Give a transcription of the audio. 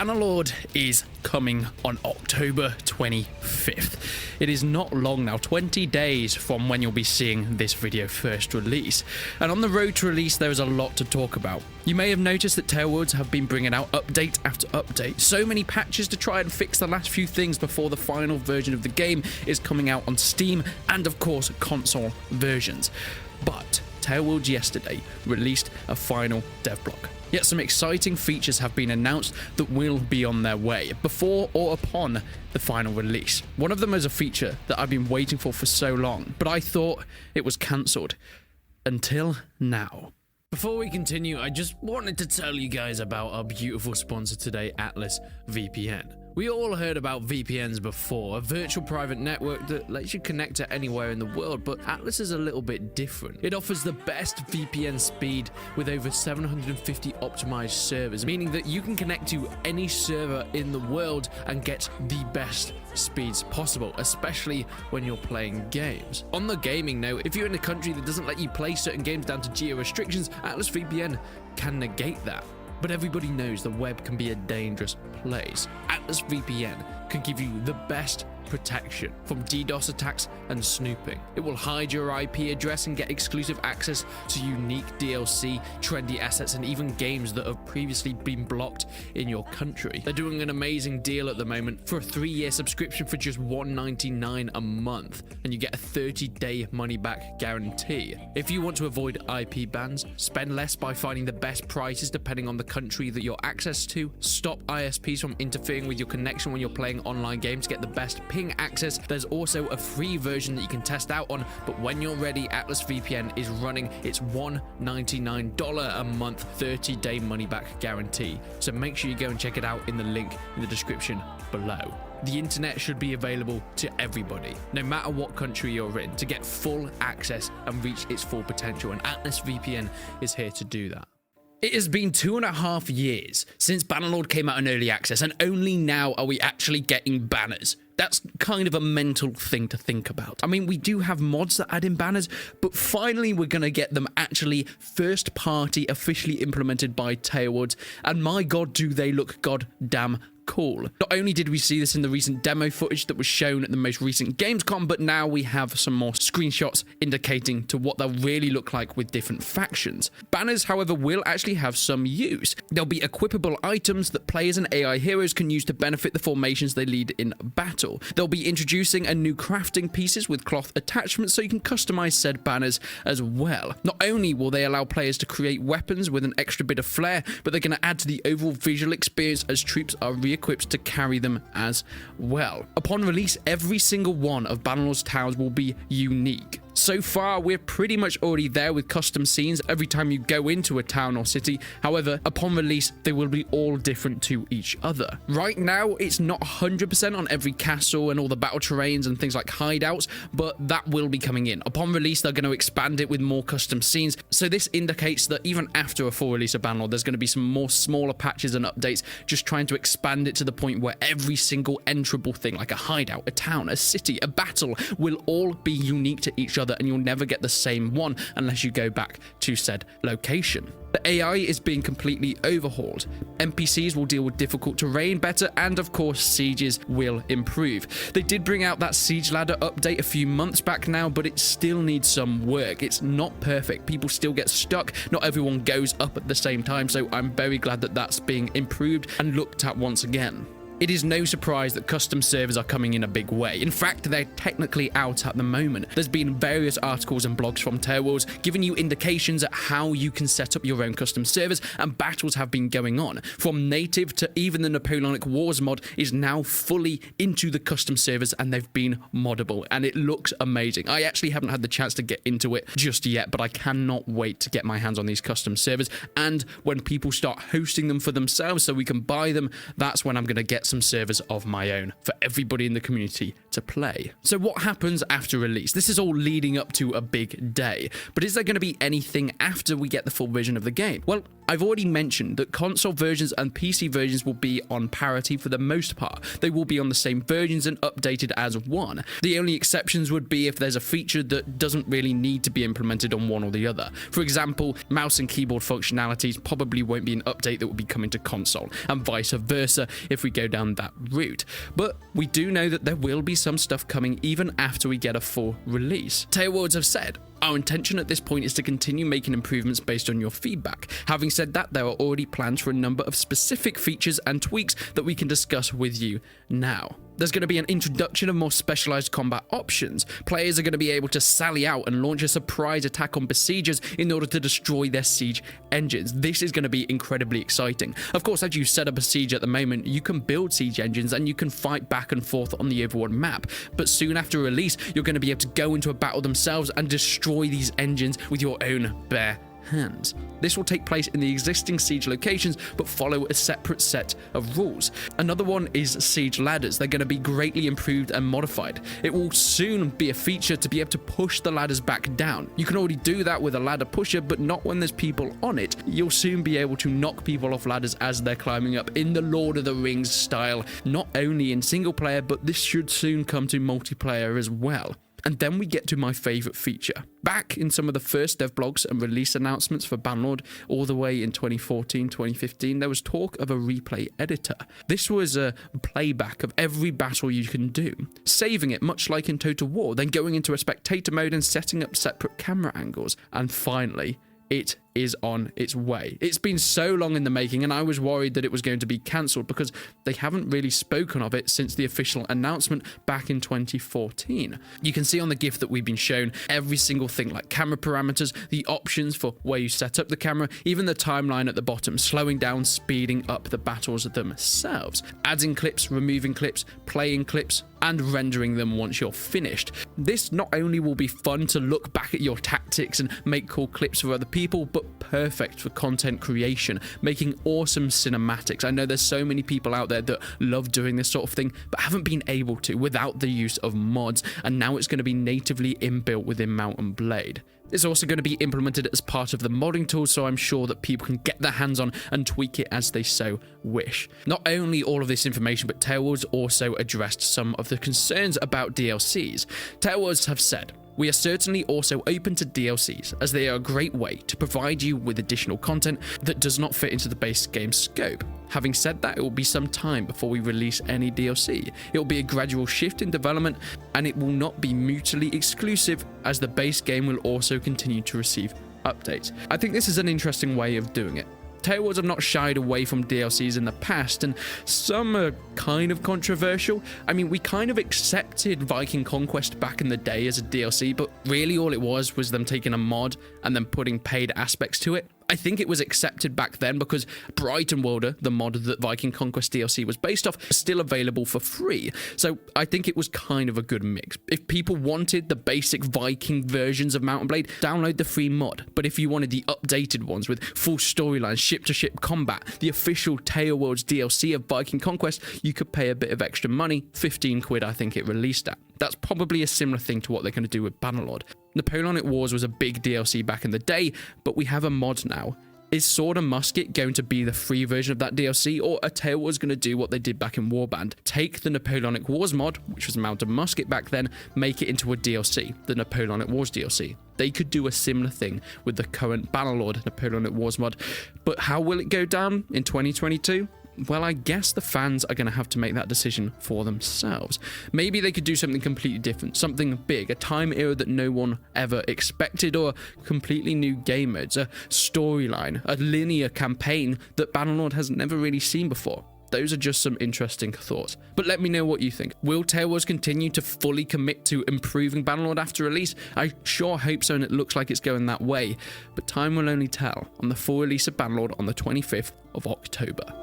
Bannerlord is coming on October 25th. It is not long now, 20 days from when you'll be seeing this video first release. And on the road to release, there is a lot to talk about. You may have noticed that Taleworlds have been bringing out update after update. So many patches to try and fix the last few things before the final version of the game is coming out on Steam and, of course, console versions. But Taleworlds yesterday released a final devblock. Yet some exciting features have been announced that will be on their way before or upon the final release. One of them is a feature that I've been waiting for so long, but I thought it was cancelled. Until now. Before we continue, I just wanted to tell you guys about our beautiful sponsor today, Atlas VPN. We all heard about VPNs before, a virtual private network that lets you connect to anywhere in the world, but Atlas is a little bit different. It offers the best VPN speed with over 750 optimized servers, meaning that you can connect to any server in the world and get the best speeds possible, especially when you're playing games. On the gaming note, if you're in a country that doesn't let you play certain games down to geo restrictions, Atlas VPN can negate that. But everybody knows the web can be a dangerous place. Atlas VPN can give you the best protection from DDoS attacks and snooping. It will hide your IP address and get exclusive access to unique DLC, trendy assets, and even games that have previously been blocked in your country. They're doing an amazing deal at the moment for a 3-year subscription for just $1.99 a month, and you get a 30-day money-back guarantee. If you want to avoid IP bans, spend less by finding the best prices depending on the country that you're access to, stop ISPs from interfering with your connection when you're playing online games, get the best ping access. There's also a free version that you can test out on, but when you're ready, Atlas VPN is running its $1.99 a month 30-day money-back guarantee. So make sure you go and check it out in the link in the description below. The internet should be available to everybody, no matter what country you're in, to get full access and reach its full potential, and Atlas VPN is here to do that. It has been 2.5 years since Bannerlord came out in early access, and only now are we actually getting banners. That's kind of a mental thing to think about. I mean, we do have mods that add in banners, but finally we're going to get them actually first party, officially implemented by Taleworlds, and my god, do they look goddamn cool. Not only did we see this in the recent demo footage that was shown at the most recent Gamescom, but now we have some more screenshots indicating to what they'll really look like with different factions. Banners, however, will actually have some use. There'll be equipable items that players and AI heroes can use to benefit the formations they lead in battle. They'll be introducing a new crafting pieces with cloth attachments so you can customize said banners as well. Not only will they allow players to create weapons with an extra bit of flair, but they're going to add to the overall visual experience as troops are equipped to carry them as well. Upon release, every single one of Bannerlords towers will be unique. So far, we're pretty much already there with custom scenes every time you go into a town or city. However, upon release, they will be all different to each other. Right now, it's not 100% on every castle and all the battle terrains and things like hideouts, but that will be coming in. Upon release, they're going to expand it with more custom scenes. So this indicates that even after a full release of Bannerlord, there's going to be some more smaller patches and updates, just trying to expand it to the point where every single enterable thing, like a hideout, a town, a city, a battle, will all be unique to each other, and you'll never get the same one unless you go back to said location. The AI is being completely overhauled. NPCs will deal with difficult terrain better, and of course sieges will improve. They did bring out that siege ladder update a few months back now, but it still needs some work. It's not perfect. People still get stuck. Not everyone goes up at the same time, so I'm very glad that that's being improved and looked at once again. It is no surprise that custom servers are coming in a big way. In fact, they're technically out at the moment. There's been various articles and blogs from Taleworlds giving you indications at how you can set up your own custom servers, and battles have been going on. From native to even the Napoleonic Wars mod is now fully into the custom servers, and they've been moddable, and it looks amazing. I actually haven't had the chance to get into it just yet, but I cannot wait to get my hands on these custom servers, and when people start hosting them for themselves so we can buy them, that's when I'm going to get some servers of my own for everybody in the community to play. So what happens after release? This is all leading up to a big day, but is there going to be anything after we get the full version of the game? Well, I've already mentioned that console versions and PC versions will be on parity for the most part. They will be on the same versions and updated as one. The only exceptions would be if there's a feature that doesn't really need to be implemented on one or the other. For example, mouse and keyboard functionalities probably won't be an update that will be coming to console, and vice versa if we go down that route. But we do know that there will be some stuff coming even after we get a full release. Taleworlds have said, our intention at this point is to continue making improvements based on your feedback. Having said that, there are already plans for a number of specific features and tweaks that we can discuss with you now. There's going to be an introduction of more specialized combat options. Players are going to be able to sally out and launch a surprise attack on besiegers in order to destroy their siege engines. This is going to be incredibly exciting. Of course, as you set up a siege at the moment, you can build siege engines and you can fight back and forth on the Overworld map. But soon after release, you're going to be able to go into a battle themselves and destroy these engines with your own bare hands. This will take place in the existing siege locations, but follow a separate set of rules. Another one is siege ladders. They're going to be greatly improved and modified. It will soon be a feature to be able to push the ladders back down. You can already do that with a ladder pusher, but not when there's people on it. You'll soon be able to knock people off ladders as they're climbing up in the Lord of the Rings style, not only in single player, but this should soon come to multiplayer as well. And then we get to my favorite feature. Back in some of the first dev blogs and release announcements for Bannerlord, all the way in 2014, 2015, there was talk of a replay editor. This was a playback of every battle you can do, saving it much like in Total War, then going into a spectator mode and setting up separate camera angles. And finally, it is on its way. It's been so long in the making, and I was worried that it was going to be cancelled because they haven't really spoken of it since the official announcement back in 2014. You can see on the GIF that we've been shown every single thing, like camera parameters, the options for where you set up the camera, even the timeline at the bottom, slowing down, speeding up the battles themselves, adding clips, removing clips, playing clips, and rendering them once you're finished. This not only will be fun to look back at your tactics and make cool clips for other people, but perfect for content creation, making awesome cinematics. I know there's so many people out there that love doing this sort of thing, but haven't been able to without the use of mods, and now it's going to be natively inbuilt within Mount and Blade. It's also going to be implemented as part of the modding tool, so I'm sure that people can get their hands on and tweak it as they so wish. Not only all of this information, but Taleworlds also addressed some of the concerns about DLCs. Taleworlds have said, we are certainly also open to DLCs, as they are a great way to provide you with additional content that does not fit into the base game scope. Having said that, it will be some time before we release any DLC. It will be a gradual shift in development, and it will not be mutually exclusive, as the base game will also continue to receive updates. I think this is an interesting way of doing it. Taleworlds have not shied away from DLCs in the past, and some are kind of controversial. I mean, we kind of accepted Viking Conquest back in the day as a DLC, but really all it was them taking a mod and then putting paid aspects to it. I think it was accepted back then because Brighton Worlder, the mod that Viking Conquest DLC was based off, is still available for free. So I think it was kind of a good mix. If people wanted the basic Viking versions of Mount & Blade, download the free mod. But if you wanted the updated ones with full storylines, ship-to-ship combat, the official Taleworlds DLC of Viking Conquest, you could pay a bit of extra money, 15 quid I think it released at. That's probably a similar thing to what they're going to do with Bannerlord. Napoleonic Wars was a big DLC back in the day, but we have a mod now. Is Sword and Musket going to be the free version of that DLC, or are Taleworlds going to do what they did back in Warband? Take the Napoleonic Wars mod, which was Mount and Musket back then, make it into a DLC, the Napoleonic Wars DLC. They could do a similar thing with the current Bannerlord Napoleonic Wars mod, but how will it go down in 2022? Well, I guess the fans are going to have to make that decision for themselves. Maybe they could do something completely different, something big, a time era that no one ever expected, or completely new game modes, a storyline, a linear campaign that Bannerlord has never really seen before. Those are just some interesting thoughts. But let me know what you think. Will Taleworlds continue to fully commit to improving Bannerlord after release? I sure hope so, and it looks like it's going that way. But time will only tell on the full release of Bannerlord on the 25th of October.